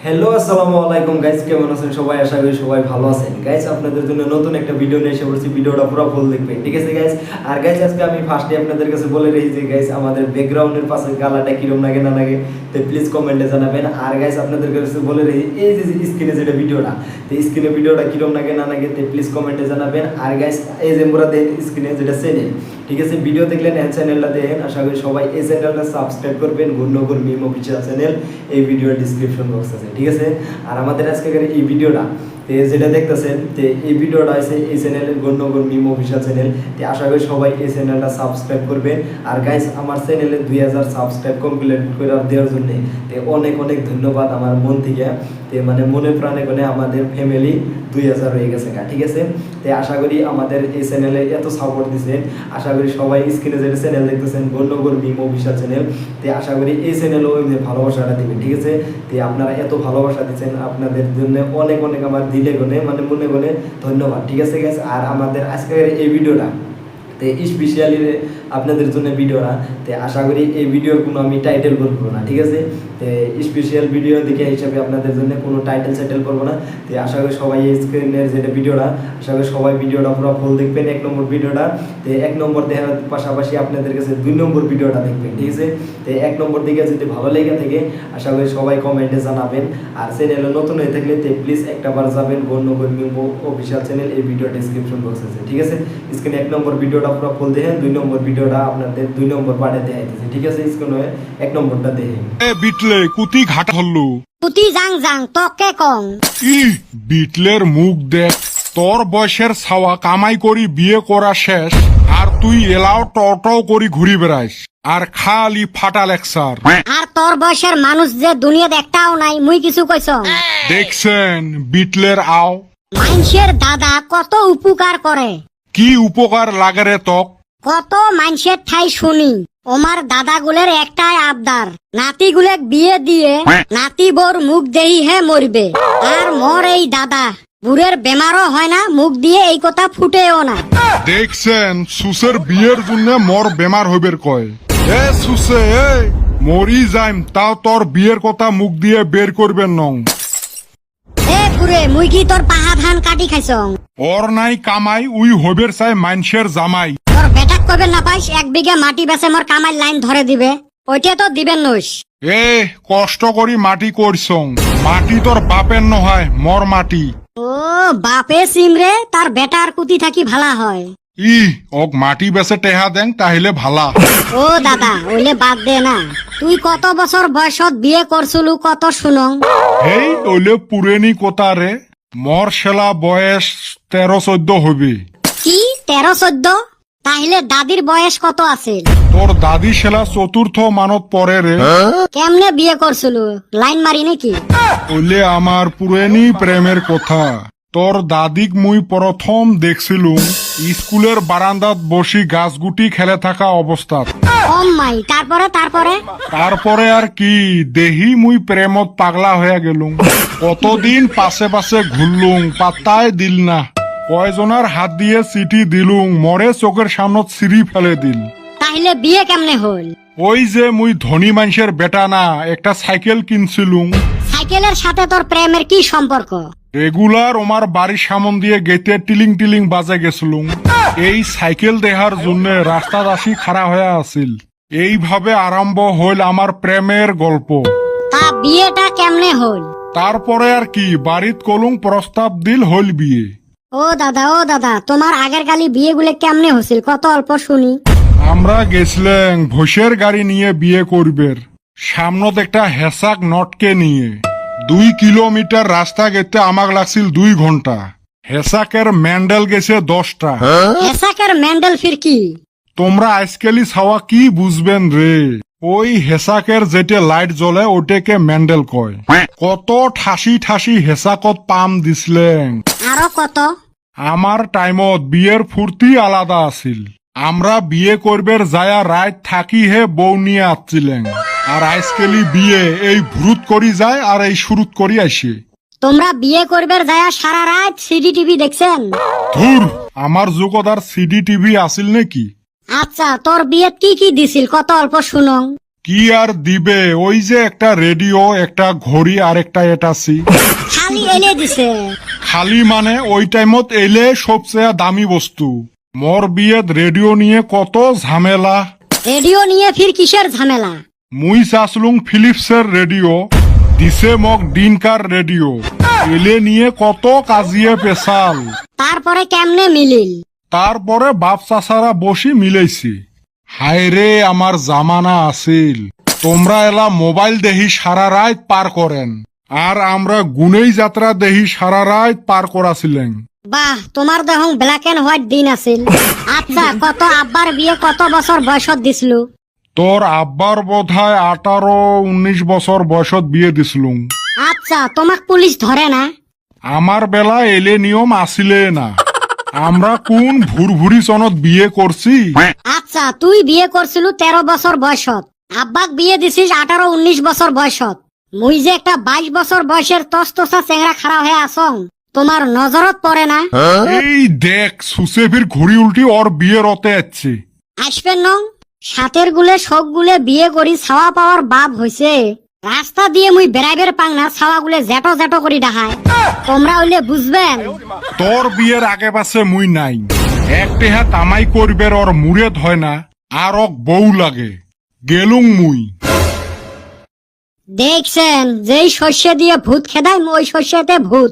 Hello আসসালামু আলাইকুম guys, কেমন আছেন সবাই? আশা করি সবাই ভালো আছেন গাইস। আপনাদের জন্য নতুন একটা ভিডিও নিয়ে এসে পড়ছি, ভিডিওটা পুরো ফুল দেখবেন, ঠিক আছে গাইস? আর গাইস আজকে আমি ফার্স্টে আপনাদের কাছে বলে রাখি যে গাইস আমাদের ব্যাকগ্রাউন্ডের পাশে গালাটা কিরকম লাগে না লাগে তো প্লিজ কমেন্টে জানাবেন। আর গাইস আপনাদের কাছে বলে রাখি এই যে স্ক্রিনে যেটা ভিডিওটা, তো স্ক্রিনে ভিডিওটা কিরকম লাগে না লাগে তো প্লিজ কমেন্টে জানাবেন। আর গাইস এই যে মোরা দেখেন স্ক্রিনে যেটা চ্যানেল, ঠিক আছে? ভিডিও দেখলেন এই চ্যানেলটা দেখেন, আশা করি সবাই এই চ্যানেলটা সাবস্ক্রাইব করবেন, গুণনগর মিম অফিসিয়াল চ্যানেল, এই ভিডিওর ডিসক্রিপশন বক্স আছে, ঠিক আছে? আর আমাদের আজকের এই ভিডিওটা যেটা দেখতেছেন তো এই ভিডিওটা আছে এই চ্যানেলের গুণনগর মিম অফিসিয়াল চ্যানেল, তো আশা করি সবাই এই চ্যানেলটা সাবস্ক্রাইব করবেন। আর গাইস আমার চ্যানেলে 2000 সাবস্ক্রাইব কমপ্লিট করে দেওয়ার জন্য তো অনেক অনেক ধন্যবাদ আমার মন থেকে, তো মানে মনে প্রাণে কোণে আমাদের ফ্যামিলি 2000 হয়ে গেছে গা, ঠিক আছে? তো আশা করি আমাদের এই চ্যানেলে এত সাপোর্ট দিচ্ছেন, আশা করি সবাই স্ক্রিনে যেটা চ্যানেল দেখতেছেন গুণনগর মিম অফিসিয়াল চ্যানেল, তো আশা করি এই চ্যানেলও ভালোবাসাটা দিবেন, ঠিক আছে? তো আপনারা এত ভালোবাসা দিচ্ছেন, আপনাদের জন্য অনেক অনেক আমার দিলে গনে মানে মনে গনে ধন্যবাদ, ঠিক আছে গাইস? আর আমাদের আজকের এই ভিডিওটা তো স্পেশালি আপনাদের জন্য ভিডিওটা, তো আশা করি এই ভিডিওর কোনো আমি টাইটেল বলবো না, ঠিক আছে? তো স্পেশাল ভিডিও দেখে হিসাবে আপনাদের জন্য কোনো টাইটেল সেটেল করবো না। তো আশা করি সবাই এই স্ক্রিনের যেটা ভিডিওটা, আশা করি সবাই ভিডিওটা পুরো ফুল দেখবেন। 1 নম্বর ভিডিওটা, তো 1 নম্বর দেখার পাশাপাশি আপনাদের কাছে 2 নম্বর ভিডিওটা দেখবেন, ঠিক আছে? তো 1 নম্বর দিকে যদি ভালো লেগে থাকে আশা করি সবাই কমেন্টে জানাবেন। আর চ্যানেলে নতুন হয়ে থাকলে তো প্লিজ একটাবার যাবেন গুণনগর মিম অফিসিয়াল চ্যানেল, এই ভিডিও ডেসক্রিপশন বক্স আছে, ঠিক আছে? স্ক্রিনে 1 নম্বর ভিডিওটা পুরো ফুল দেখেন, 2 নম্বর ভিডিওটা আপনাদের 2 নম্বর পার্টে দেখাইতেছে, ঠিক আছে? স্ক্রিনে 1 নম্বরটা দেখেন। বিটলে কুতি ঘাট হল্লু পুতি যাং যাং তকে কং ই বিটলের মুখ দেখ, তোর বয়সের ছাওয়া কামাই করি বিয়ে করা শেষ আর তুই এলাও টও করি ঘুরি বেড়াইস আর খালি ফাটা লেকচার। আর তোর বয়সের মানুষ যে দুনিয়াত একটাও নাই, মুই কিছু কইছ? দেখছেন বিটলের আও মানুষের দাদা কত উপকার করে, কি উপকার লাগে রে তক? কত মানুষের ঠাই শুনি ওমার দাদাগুলের একটাই আবদার, নাতিগুলেক বিয়ে দিয়ে নাতি বোর মুখ দেহি হে মরবে। আর মোর এই দাদা বুড়ের বেমারও হয় না, মুখ দিয়ে এই কথা ফুটেও না। দেখছেন সুসের বিয়ের জন্য মর বেমার হইবের কয়। এ সুসে এ মরি যাইম তাও তোর বিয়ের কথা মুখ দিয়ে বের করবেন নং। এ বুড়ে মুই কি তোর পাহা ধান কাটি খাইছ? ওর নাই কামাই উই হইবের চাই মানুষের জামাই। তোর বেটাক কবে না পাইস 1 বিঘা মাটি বেচে মোর কামাই লাইন ধরে দিবে, ওইটা তো দিবেন নইস। এ কষ্ট করি মাটি করছং, মাটি তোর বাপের নহয় মর মাটি। ও বাপে সিমরে তার বেটার কুতি থাকি ভালা হয়। ই ওক মাটি বেচে টেহা দেন তাহলে ভালা। ও দাদা ওইলে বাদ দে না, তুই কত বছর বয়সত বিয়ে করছলু কত শুনং? হেই ওইলে পুরেনি কথা রে, মর শেলা বয়স 13-14 হইবে। কি 13-14? তাহলে দাদির বয়স কত আছে? তোর দাদি শেলা 4th মানত পরে রে। কেমনে বিয়ে করছলু, লাইন মারি নাকি? ওইলে আমার পুরেনি প্রেমের কথা। তোর দাদিক মুই প্রথম দেখছিলুম স্কুলের বারান্দাত বসি গাছগুটি খেলে থাকা অবস্থাত। ও মাই, তারপরে তারপরে তারপরে আর কি দেহি মুই প্রেমত পাগলা হয়ে গেলুম। কতদিন পাশে পাশে ঘুরলুম, পাত্তায় দিল না। কয়জনার হাত দিয়ে চিঠি দিলুম, মরে চোখের সামনত সিঁড়ি ফেলে দিল। তাহলে বিয়ে কেমনে হল? ওই যে মুই ধনী মানুষের বেটা না, একটা সাইকেল কিনছিলুম। সাইকেলের সাথে তোর প্রেমের কি সম্পর্ক? রেগুলার ওমার বাড়ির সামন দিয়ে গেটে টিলিং টিলিং বাজে গেছিলুম। এই সাইকেল দেখার জন্য রাস্তাত আসি খাড়া হয়ে আছিল। এইভাবে আরম্ভ হইল আমার প্রেমের গল্প। তা বিয়েটা কেমনে হল? তারপরে আর কি বাড়িত কলুম, প্রস্তাব দিল, হইল বিয়ে। ও দাদা তোমার আগের কালি বিয়ে গুলো কেমনে হছিল কত অল্প শুনি। আমরা গেছিলেন ভোসের গাড়ি নিয়ে বিয়ে করবের, সামনত একটা হেসাক নটকে নিয়ে। 2 কিলোমিটার রাস্তা গেতে আমাক লাগছিল 2 ঘন্টা। হেসাকের ম্যান্ডেল গেছে 10টা। হেসাকের ম্যান্ডেল ফির কি? তোমরা আজকালি ছাওয়া কি বুঝবেন রে? ওই হেসাকের যেটা লাইট জ্বলে ওটাকে ম্যান্ডেল কয়। কত ঠাসি ঠাসি হেসাকত পাম দিছিলেন। আরো কত? আমার টাইমত বিয়ের ফুর্তি আলাদা আছিল। আমরা বিয়ে করবের যায়া রাত থাকি হে বউ নিয়ে আসছিলেন। আর আজকালি বিয়ে এই ভুরুত করি যায় আর এই শুরুত করি আসে। তোমরা বিয়ে করবে যায়া সারা রাত সিডি টিভি দেখছেন? ধুর, আমার যুগত আর সিডি টিভি আছিল নাকি? আচ্ছা তোর বিয়ে কি কি দিছিল কত অল্প শুনং। কি আর দিবে, ওই যে একটা রেডিও, একটা ঘড়ি আর একটা এটাসি। খালি এনে দিছে। খালি মানে ওই টাইমত এলে সবচেয়ে দামি বস্তু। মোর বিয়েত রেডিও নিয়ে কত ঝামেলা। রেডিও নিয়ে ফির কিসের ঝামেলা? মুই চাসলুং ফিলিপসের রেডিও, দিছে মক ডিনকার রেডিও, এলে নিয়ে কত কাজিয়ে পেশাল। তারপরে কেমনে মিলিল? তারপরে বাপ চাচারা বসি মিলেছি। হায় রে আমার জামানা আছিল, তোমরা এলা মোবাইল দেহি সারা রাত পার করেন, আর আমরা গুনেই যাত্রা দেহি সারা রাত পার করাছিলেন। বাহ, তোমার দেখুন ব্ল্যাক এন্ড হোয়াইট দিন আছিল। আচ্ছা, কত আব্বার বিয়ে কত বছর বয়সত দিছিল? তোর আব্বার বোধহয় 18-19 বছর বয়সত বিয়ে দিছিলুম। আচ্ছা, তোমাক পুলিশ ধরে না? আমার বেলা এলে নিয়ম আসিলে না, আমরা কোন ভুরভুরি চনত বিয়ে করছি। আচ্ছা, তুই বিয়ে করছিল 13 বছর বয়সত, আব্বাক বিয়ে দিছিস 18-19 বছর বয়সত। মুই যে একটা 22 বছর বয়সের তসতসা চেংরা খাড়া হয়ে আসং, তোমার নজরত পড়ে না? এই দেখ সুসেফির ঘুড়ি উল্টি ওর বিয়ে রতে যাচ্ছে। আসবেন নং সাতের গুলে শোক গুলে বিয়ে করি ছাওয়া পাওয়ার বাপ হইছে। রাস্তা দিয়ে মুই বেড়াইবের পাং না, ছাওয়া গুলে জেটো জেটো করি ডাহায়। তোমরা হইলে বুঝবেন। তোর বিয়ের আগে পাশে মুই নাই, একটি হাত আমাই করবে ওর মুড়ে হয় না, আর ওক বউ লাগে। গেলুং মুই। দেখছেন, যেই শস্য দিয়ে ভূত খেদাই ওই শস্যতে ভূত।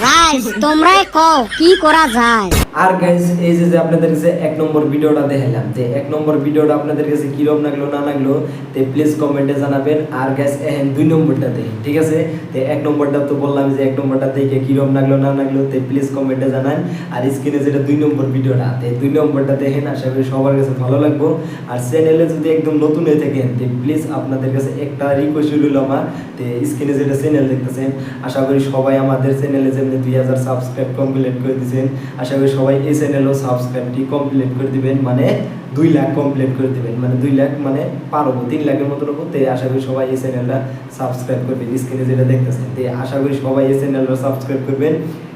রাইস, তোমরাই কও কি করা যায়। আর গাইস এই যে আপনাদের কাছে 1 নম্বর ভিডিওটা দেখাইলাম, যে 1 নম্বর ভিডিওটা আপনাদের কাছে কিরকম লাগলো না লাগলো তে প্লিজ কমেন্টে জানাবেন। আর গাইস এখন 2 নম্বরটা দেই, ঠিক আছে? তে 1 নম্বরটা তো বললাম যে 1 নম্বরটা দেখে কিরকম লাগলো না লাগলো তে প্লিজ কমেন্টে জানান। আর স্ক্রিনে যেটা 2 নম্বর ভিডিওটা, তে 2 নম্বরটা দেখেন, আশা করি সবার কাছে ভালো লাগবে। আর চ্যানেলে যদি একদম নতুন হয়ে থাকেন তে প্লিজ আপনাদের কাছে একটা রিকোয়েস্ট রইল আমার, তে স্ক্রিনে যেটা চ্যানেল দেখতেছেন, আশা করি সবাই আমাদের চ্যানেলে যেমনি 2000 সাবস্ক্রাইব কমপ্লিট করে দিয়েছেন, আশা করি সবাই এই চ্যানেলও সাবস্ক্রাইবটি কমপ্লিট করে দিবেন, মানে 2 লাখ কমপ্লিট করে দিবেন, মানে 2 লাখ মানে পারবো 3 লাখের মতো করতে। আশা করি সবাই এই চ্যানেলটা সাবস্ক্রাইব করবেন, স্ক্রিনে যেটা দেখতেছেন। তে আশা করি সবাই এই চ্যানেলটা সাবস্ক্রাইব করবেন,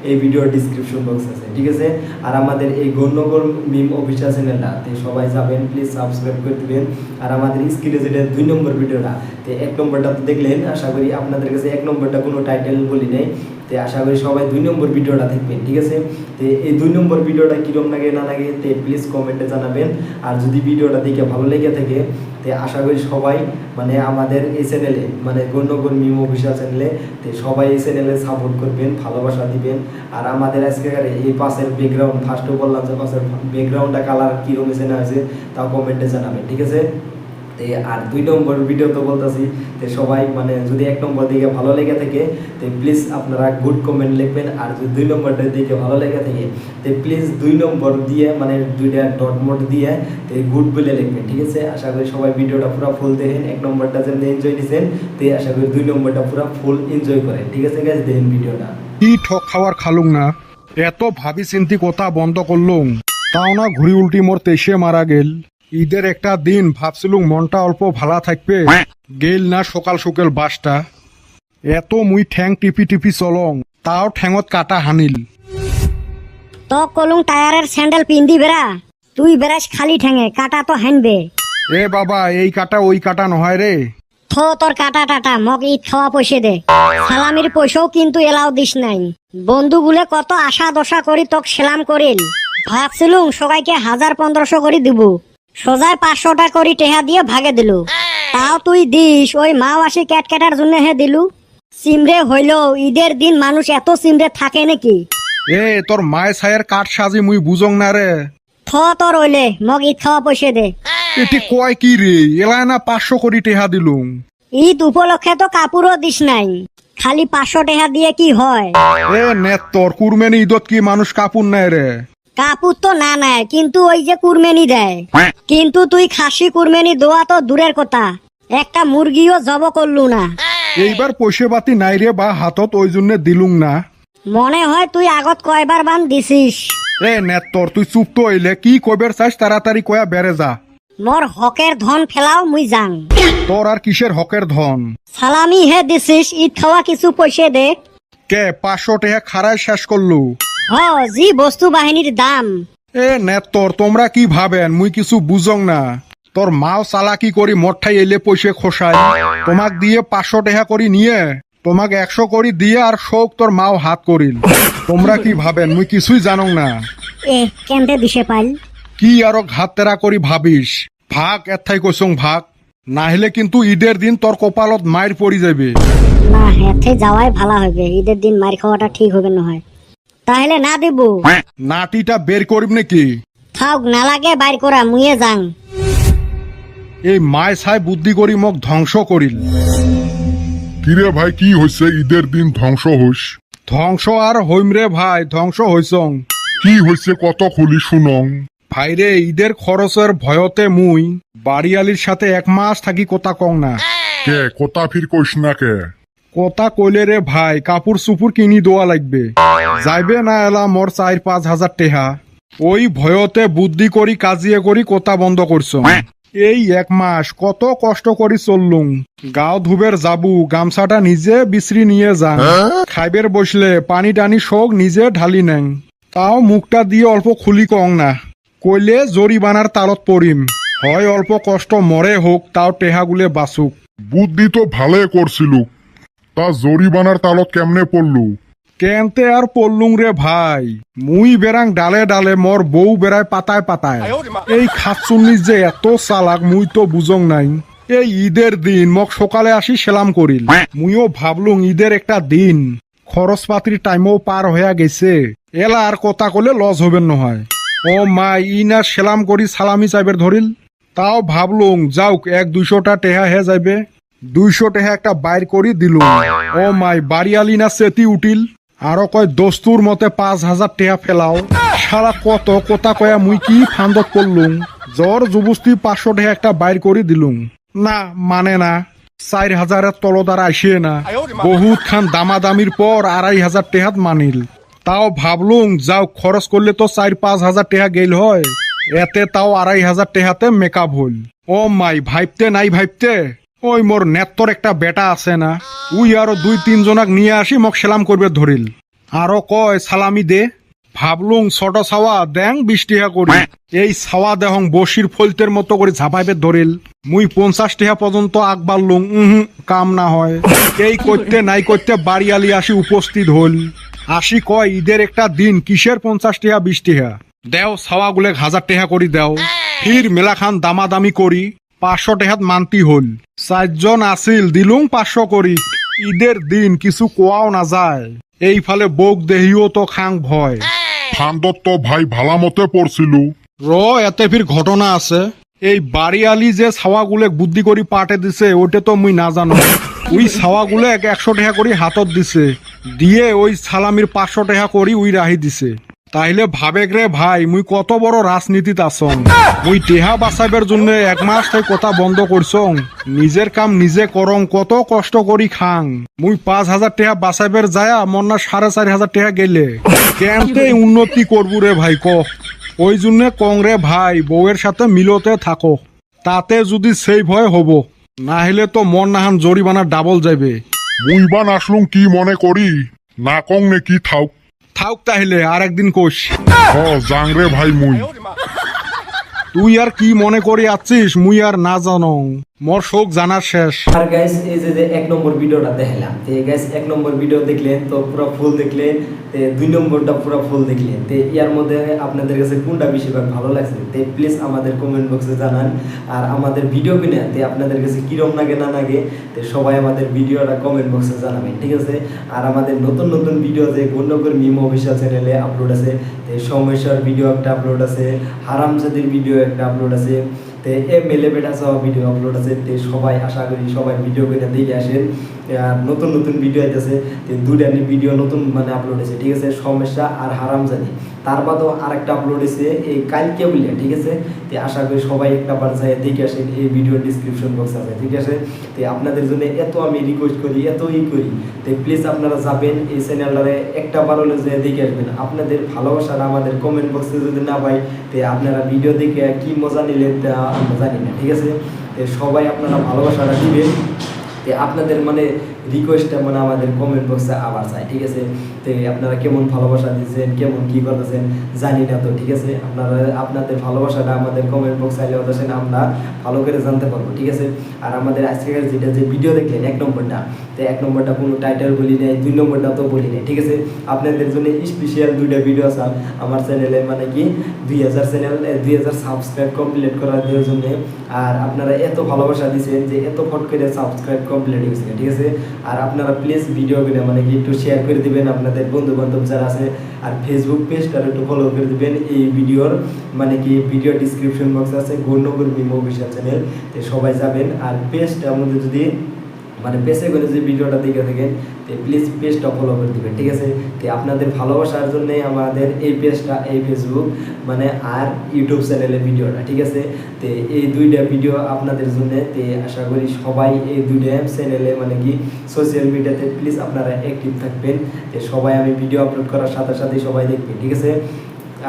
এই ভিডিওর ডিসক্রিপশন বক্স আছে, ঠিক আছে? আর আমাদের এই গণ্যগর মিম অফিসিয়াল চ্যানেলটা তে সবাই যাবেন, প্লিজ সাবস্ক্রাইব করে দিবেন। আর আমাদের স্ক্রিনে যেটা 2 নম্বর ভিডিওটা, তে 1 নম্বরটা তো দেখলেন, আশা করি আপনাদের কাছে 1 নম্বরটা কোনো টাইটেল বলি নাই, তে আশা করি সবাই 2 নম্বর ভিডিওটা দেখবেন, ঠিক আছে? তে এই 2 নম্বর ভিডিওটা কিরকম লাগে না লাগে তে প্লিজ কমেন্টে জানাবেন। আর যদি ভিডিওটা দেখে ভালো লেগে থাকে তে আশা করি সবাই মানে আমাদের এই চ্যানেলে মানে গণ্যগর মিম অফিসিয়াল চ্যানেলে তে সবাই এই চ্যানেলে সাপোর্ট করবেন, ভালোবাসা দিবেন। আর আমাদের আজকের এই পাশের ব্যাকগ্রাউন্ড, ফার্স্টে বললাম যে পাশের ব্যাকগ্রাউন্ডটা কালার কীরকম হয়েছে না হয়েছে তাও কমেন্টে জানাবেন, ঠিক আছে? আর 2 নম্বর ভিডিও তো বলতেছি, তো সবাই মানে যদি 1 নম্বর দিকে ভালো লেগে থাকে তো প্লিজ আপনারা গুড কমেন্ট লিখবেন। আর যদি 2 নম্বরটা দিকে ভালো লেগে থাকে তো প্লিজ 2 নম্বর দিয়ে মানে 2টা ডট মোট দিয়ে তো গুড বলে লিখবেন, ঠিক আছে? আশা করি সবাই ভিডিওটা পুরো ফুল দেখেন, 1 নম্বরটা যেন এনজয় দিয়েছেন তো আশা করি 2 নম্বরটা পুরো ফুল এনজয় করেন, ঠিক আছে গাইস? দেখেন ভিডিওটা। কি ঠক খাওয়ার খালুং না, এত ভাবি চিন্তি কথা বন্ধ করলুম, তাও না ঘুরি উল্টি মোর 23-এ মারা গেল। ঈদের একটা দিন ভাবছিলুম মনটা অল্প ভালা থাকবে, গেল না সকাল সকাল বাসটা। এত মুই ঠ্যাং টিপি টিপি চলং, তাও ঠ্যাঙত কাটা হানিল। তো কলুং টায়ারের স্যান্ডেল পিন্দি বেড়া, তুই বেড়াস খালি ঠেঙে, কাটা তো হানবে। এ বাবা, এই কাটা ওই কাটা নহয় রে। থো তোর কাটা টাটা, মগ ঈদ খাওয়া পয়সা দে। সালামির পয়সাও কিন্তু এলাও দিস নাই। বন্ধুগুলে কত আশা দশা করি তোক সেলাম করিল, ভাবছিলুম সবাইকে 1000-1500 করে দিব, সোজায় 500 টাকা করি টেহা দিয়ে ভাগে দিল। তাও তুই দিস, ওই মাওয়াসি ক্যাট ক্যাটার জন্য হে দিলু। সিমরে হইল, ঈদের দিন মানুষ এত সিমরে থাকে নাকি? এ তোর মায় ছায়ের কাঠ সাজি মুই বুঝং না রে। থ তোর হইলে, মগ ঈদ খাওয়া পয়সা দে। এটি কয় কি রে, এলাই না 500 কোটি টেহা দিলুম। ঈদ উপলক্ষে তো কাপড়ও দিস নাই, খালি 500 টাকা দিয়ে কি হয়? এ নেত তোর কুরমেনি ঈদত কি মানুষ কাপড় নেয় রে? কাপড় তো না নেয়, কিন্তু ওই যে কুরমেনি দেয়। কিন্তু তুই খাসি কুরমেনি দেওয়া তো দূরের কথা, একটা মুরগিও জব করলু না। এইবার পয়সা পাতি নাই রে বা হাতত, ওই জন্য দিলুম না। মনে হয় তুই আগত কয়বার বান দিছিস। এ নেত তোর তুই চুপ তো হইলে কি কইবার চাস তাড়াতাড়ি কয়া বেড়ে যা। মোর হকের ধন ফেলাও মুই যাং। তোর আর কিসের হকের ধন? সালামি হে দিছিস, ঈদ খাওয়া কিছু পয়সা দে। কে 500 টাকা খারায় শেষ করলু? হ, জি বস্তু বাহিনীর দাম। এ নেত তোর তোমরা কি ভাবেন মুই কিছু বুঝং না? তোর মাও চালাকি করি মঠাই এলে পয়সা খোসাই তোমাক দিয়ে 500 টাকা করি নিয়ে তোমাক 100 করি দিয়ে আর শোক তোর মাও হাত করিল তোমরা কি ভাবেন মুই কিছুই জানো না এ কেমতে দিশে পাইল কি আরো ঘাত তেরা করি ভাবিস ভাগ এথাই কইসং ভাগ না হলে কিন্তু ঈদের দিন তোর কপালত মায়ের পড়ি যাবে না হেথে যাওয়াই ভালো হবে ঈদের দিন মার খাওয়াটা ঠিক হবে না হয় তাহলে না দেব নাটিটা বের করিব নাকি থাক না লাগে বাইর করা মুয়ে যাং এই মায় ছাই বুদ্ধি করি মোক ধ্বংস করিল কিরে ভাই কি হয়েছে ঈদের দিন ধ্বংস হইস ধ্বংস আর হইম রে ভাই ধ্বংস হইসং কি হয়েছে কত খুলি শুনং ভাইরে ঈদের খরচের ভয়তে মুই বাড়িয়ালির সাথে 1 মাস থাকি কথা কং না কে কথা ফির কইস না কে কথা কইলে রে ভাই কাপড় চুপুর কিনি দেওয়া লাগবে যাইবে না এলা মোর 4-5 হাজার টেহা ওই ভয়তে বুদ্ধি করি কাজিয়ে করি কথা বন্ধ করছ এই 1 মাস কত কষ্ট করি চললুম গাও ধুবের যাবু গামছাটা নিজে বিছরি নিয়ে যান খাইবের বসলে পানি টানি শোক নিজে ঢালি নেন তাও মুখটা দিয়ে অল্প খুলি কং না কইলে জরিমানার তালত পড়িম হয় অল্প কষ্ট মরে হোক তাও টেহাগুলে বাঁচুক বুদ্ধি তো ভালো করছিল তা জরিমানার তালত কেমনে পড়লু কেনতে আর পড়লুং রে ভাই মুই বেড়াং ডালে ডালে মোর বউ বেড়ায় পাতায় পাতায় এই খাচ্চুন্নি যে এত চালাক মুই তো বুঝং নাই এই ঈদের দিন মোক সকালে আসি সেলাম করিল মুইও ভাবলুং ঈদের একটা দিন খরচ পাতির টাইমও পার হইয়া গেছে এলা আর কথা কলে লস হবেন নহয় ও মা ই না সেলাম করি সালামি চাইবের ধরিল তাও ভাবলুং যাওক 100-200 টেহা হে যাইবে 200 টেহা একটা বাইর করি দিলুম ও মাই বাড়িয়ালি না সেতি উঠিল আরো কয় দস্তুর মতে 5,000 টেহা ফেলাও সারা কত কথা কয়া মুই কি ফান্দত পড়লুম জ্বর জুবুস্তি 500 টেহা একটা বাইর করি দিলুম না মানে না 4,000-এর তলত আর আসিয়ে না বহুত খান দামাদামির পর 2,500 টেহাত মানিল তাও ভাবলুম যাও খরচ করলে তো 4-5 হাজার টেহা গেল হয় এতে তাও 2,500 টেহাতে মেকআপ হল ও মাই ভাইবতে নাই ভাইবতে ওই মোর নেত্তর একটা বেটা আছে না উই আরো 2-3 জনাক নিয়ে আসি মোক সেলাম করবে ধরিল আরো কয় সালামি দে ভাবলুং ছোট ছাওয়া দেং 20 টেহা করি এই ছাওয়া দেহং বসির ফলতের মতো করে ঝাপাইবে ধরিল মুই 50 টেহা পর্যন্ত আগ বাড়লুং কাম না হয় এই করতে নাই করতে বাড়িয়ালি আসি উপস্থিত হল আসি কয় ঈদের একটা দিন কিসের 50 টেহা 20 টেহা দেও ছাওয়া গুলে 1000 টেহা করি দেও ফির মেলাখান দামাদামি করি 500 টেহাত মানতি হল 4 জন আসিল দিলুম 500 করি ঈদের দিন কিছু কোয়াও না যায় এই ফালে বোক দেহিও তো খাং ভয় ফান্দত তো ভাই ভালা মতে পড়ছিল র এতে ফির ঘটনা আছে এই বাড়িয়ালি যে ছাওয়াগুলে বুদ্ধি করি পাটে দিছে ওইটা তো মুই না জানো ওই ছাওয়াগুলে 100 টাকা করি হাতত দিছে দিয়ে ওই সালামির 500 টাকা করি উই রাহি দিছে তাইলে ভাবেক রে ভাই মুই কত বড় রাজনীতিত আসং মুই টেহা বাঁচাইবার জন্য 1 মাস থেকে কথা বন্ধ করছং নিজের কাম নিজে করং কত কষ্ট করি খাং মুই 5,000 টাকা বাঁচাইবার যায়া মন না 4,500 টাকা গেলে কেমতে উন্নতি করবো রে ভাই ক ওই জন্য কংরে ভাই বউয়ের সাথে মিলতে থাকো তাতে যদি সেই ভয় হব না হলে তো মন নাহান জরিমানা ডাবল যাবে মুই বান আসলুম কি মনে করি না কং নে কি থাক থাক তাহলে আর একদিন কোষ জাংরে ভাই মুই তুই আর কি মনে করি আছিস মুই আর না জানো মোর শোক জানার শেষ আর গাইস এই যে 1 নম্বর ভিডিওটা দেখালাম তে গাইস 1 নম্বর ভিডিও দেখলেন তো পুরো ফুল দেখলেন তে 2 নম্বরটা পুরো ফুল দেখলেন তে এর মধ্যে আপনাদের কাছে কোনটা বেশি ভালো লাগছে তে প্লিজ আমাদের কমেন্ট বক্সে জানান আর আমাদের ভিডিও কিনে তে আপনাদের কাছে কি রকম লাগে না লাগে তে সবাই আমাদের ভিডিওটা কমেন্ট বক্সে জানাবেন ঠিক আছে আর আমাদের নতুন নতুন ভিডিও যে গন্ডগোল মিম অফিশিয়াল চ্যানেলে আপলোড আছে তে সমস্যার ভিডিও একটা আপলোড আছে হারামজাদির ভিডিও একটা আপলোড আছে তে মেলে বেটা সহ ভিডিও আপলোড আছে তে সবাই আশা করি সবাই ভিডিও করে দেখে আসেন নতুন নতুন ভিডিও আইতেছে তে দুইটা ভিডিও নতুন মানে আপলোড আছে ঠিক আছে সমস্যা আর হারামজাদি তার বাদেও আরেকটা আপলোড হয়েছে এই কালকে বলে ঠিক আছে তে আশা করি সবাই একটা বার যায় দেখে আসেন এই ভিডিওর ডিসক্রিপশন বক্স আছে ঠিক আছে তে আপনাদের জন্য এত আমি রিকোয়েস্ট করি এতই করি তে প্লিজ আপনারা যাবেন এই চ্যানেলটারে একটা বার হলে যায় দেখে আসবেন আপনাদের ভালোবাসাটা আমাদের কমেন্ট বক্সে যদি না পাই তে আপনারা ভিডিও দেখে কি মজা নিলেন তা আমরা জানি না ঠিক আছে তে সবাই আপনারা ভালোবাসাটা দিবেন তে আপনাদের মানে রিকোয়েস্টটা মানে আমাদের কমেন্ট বক্সে আবার চাই, ঠিক আছে। তো আপনারা কেমন ভালোবাসা দিচ্ছেন, কেমন কি করতেছেন জানি না, তো ঠিক আছে আপনাদের ভালোবাসাটা আমাদের কমেন্ট বক্সে আইলে ওদের আমরা ভালো করে জানতে পারবো, ঠিক আছে। আর আমাদের আজকের যেটা যে ভিডিও দেখলেন 1 নম্বরটা, তো 1 নম্বরটা কোনো টাইটেল বলি নাই, 2 নম্বরটা তো বলি নাই, ঠিক আছে। আপনাদের জন্য স্পেশাল 2টা ভিডিও আছে আমার চ্যানেলে, মানে কি 2000 সাবস্ক্রাইব কমপ্লিট করার জন্য। আর আপনারা এত ভালোবাসা দিচ্ছেন যে এত ফট করে সাবস্ক্রাইব কমপ্লিট হয়েছে, ঠিক আছে। আর আপনারা প্লিজ ভিডিওগুলো মানে কি একটু শেয়ার করে দিবেন আপনাদের বন্ধু বান্ধব যারা আছে, আর ফেসবুক পেজটা একটু ফলো করে দিবেন। এই ভিডিওর মানে কি ভিডিও ডিসক্রিপশন বক্স আছে গৌরনগর মিম অফিসিয়াল চ্যানেল, তো সবাই যাবেন। আর পেজটার মধ্যে যদি মানে পেজে করে যে ভিডিওটা দেখে থাকেন তো প্লিজ পেজটা ফলো করে দিবেন, ঠিক আছে। তো আপনাদের ভালোবাসার জন্য আমাদের এই পেজটা, এই ফেসবুক মানে আর ইউটিউব চ্যানেলের ভিডিওটা, ঠিক আছে। তো এই 2টা ভিডিও আপনাদের জন্য, তো আশা করি সবাই এই 2টা চ্যানেলে মানে কি সোশ্যাল মিডিয়াতে প্লিজ আপনারা অ্যাক্টিভ থাকবেন। তো সবাই আমি ভিডিও আপলোড করার সাথে সাথে সবাই দেখবেন, ঠিক আছে।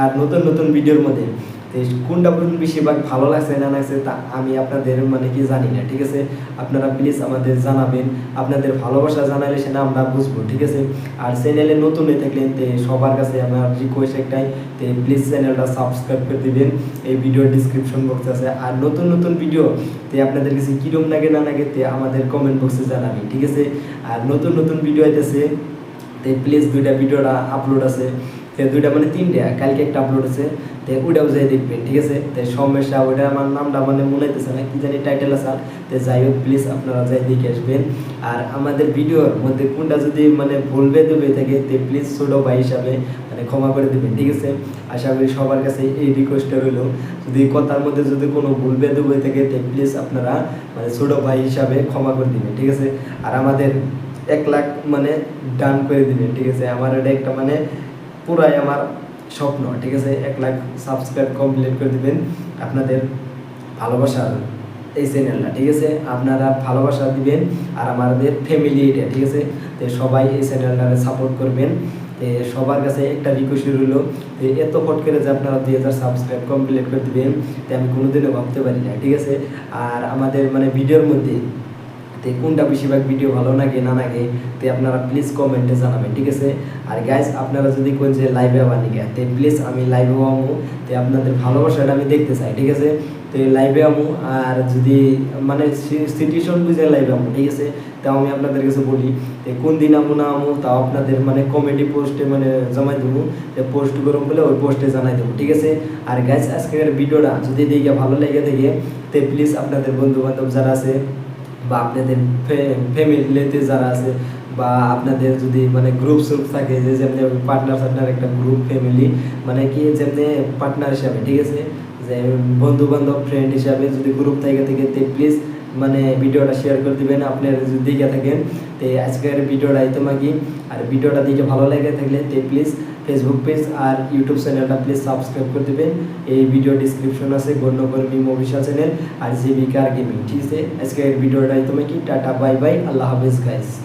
আর নতুন নতুন ভিডিওর মধ্যে তো কোনটা বেশিরভাগ ভালো লাগছে না লাগছে তা আমি আপনাদের মানে কি জানি না, ঠিক আছে। আপনারা প্লিজ আমাদের জানাবেন, আপনাদের ভালোবাসা জানালে সেটা আমরা বুঝবো, ঠিক আছে। আর চ্যানেলে নতুন হয়ে থাকলেন তো সবার কাছে আমার রিকোয়েস্ট একটাই, তো প্লিজ চ্যানেলটা সাবস্ক্রাইব করে দিবেন, এই ভিডিওর ডিসক্রিপশন বক্সে আছে। আর নতুন নতুন ভিডিও তো আপনাদের কাছে কীরকম লাগে না লাগে তো আমাদের কমেন্ট বক্সে জানাবেন, ঠিক আছে। আর নতুন নতুন ভিডিও আইতেছে, তো প্লিজ 2টা ভিডিওটা আপলোড আছে, তো 2টা মানে 3টা, কালকে একটা আপলোড আছে, তো ওটাও যাই দেখবেন, ঠিক আছে। তো সমস্যা ওইটা আমার নামটা মানে মনে হইতেছে না, কি জানি টাইটেল আছে, তো যাই হোক প্লিজ আপনারা যাই দেখে আসবেন। আর আমাদের ভিডিওর মধ্যে কোনটা যদি মানে ভুলবে দেবে থাকে তো প্লিজ ছোটো ভাই হিসাবে মানে ক্ষমা করে দেবেন, ঠিক আছে। আশা করি সবার কাছে এই রিকোয়েস্টটা রইল, যদি কথার মধ্যে যদি কোনো ভুলবে দেবে থাকে তো প্লিজ আপনারা মানে ছোটো ভাই হিসাবে ক্ষমা করে দেবেন, ঠিক আছে। আর আমাদের 1 লাখ মানে ডান করে দিবেন, ঠিক আছে। আমার এটা একটা মানে পুরাই আমার স্বপ্ন, ঠিক আছে। 1 লাখ সাবস্ক্রাইব কমপ্লিট করে দিবেন আপনাদের ভালোবাসার এই চ্যানেলটা, ঠিক আছে। আপনারা ভালোবাসা দিবেন আর আমাদের ফ্যামিলি এটা, ঠিক আছে। তো সবাই এই চ্যানেলটাকে সাপোর্ট করবেন। সবার কাছে একটা রিকোয়েস্ট রইল, এত ফট করে যে আপনারা 2000 সাবস্ক্রাইব কমপ্লিট করে দিবেন তো আমি কোনোদিনও ভাবতে পারি না, ঠিক আছে। আর আমাদের মানে ভিডিওর মধ্যে তো কোনটা বেশিরভাগ ভিডিও ভালো লাগে না লাগে তো আপনারা প্লিজ কমেন্টে জানাবেন, ঠিক আছে। আর গাইজ আপনারা যদি কোন যে লাইভে আবার নিকে তো প্লিজ আমি লাইভে আমু, তো আপনাদের ভালোবাসাটা আমি দেখতে চাই, ঠিক আছে। তো লাইভে আমু, আর যদি মানে সিচুয়েশন বুঝে লাইভে আমু, ঠিক আছে। তাও আমি আপনাদের কাছে বলি যে কোন দিন আমু না আমু তাও আপনাদের মানে কমেডি পোস্টে মানে জমাই দেবো, পোস্ট করুন বলে ওই পোস্টে জানাই দেবো, ঠিক আছে। আর গাইজ আজকের ভিডিওটা যদি দেখে ভালো লেগে থাকে তো প্লিজ আপনাদের বন্ধু বান্ধব যারা আছে বা আপনাদের ফ্যামিলিতে যারা আছে বা আপনাদের যদি মানে গ্রুপ সুপ থাকে যে যেমনি পার্টনার একটা গ্রুপ ফ্যামিলি মানে কি যেমনি পার্টনার হিসাবে, ঠিক আছে, যে বন্ধু বান্ধব ফ্রেন্ড হিসাবে যদি গ্রুপ থাকে তো প্লিজ মানে ভিডিওটা শেয়ার করে দিবেন আপনারা যদি দেখে থাকেন। তো আজকের ভিডিওটা এই তোমাকে, আর ভিডিওটা দেখে ভালো লাগে থাকলে তো প্লিজ ফেসবুক পেজ আর ইউটিউব চ্যানেলটা প্লিজ সাবস্ক্রাইব করে দেবেন। এই ভিডিও ডিসক্রিপশন আছে গৌরনগর মিম অফিসিয়াল চ্যানেল আর জিবিকার গেমিং, ঠিক আছে। আজকের ভিডিওটা এই তোমাকে, টাটা বাই বাই, আল্লাহ হাফেজ গাইস।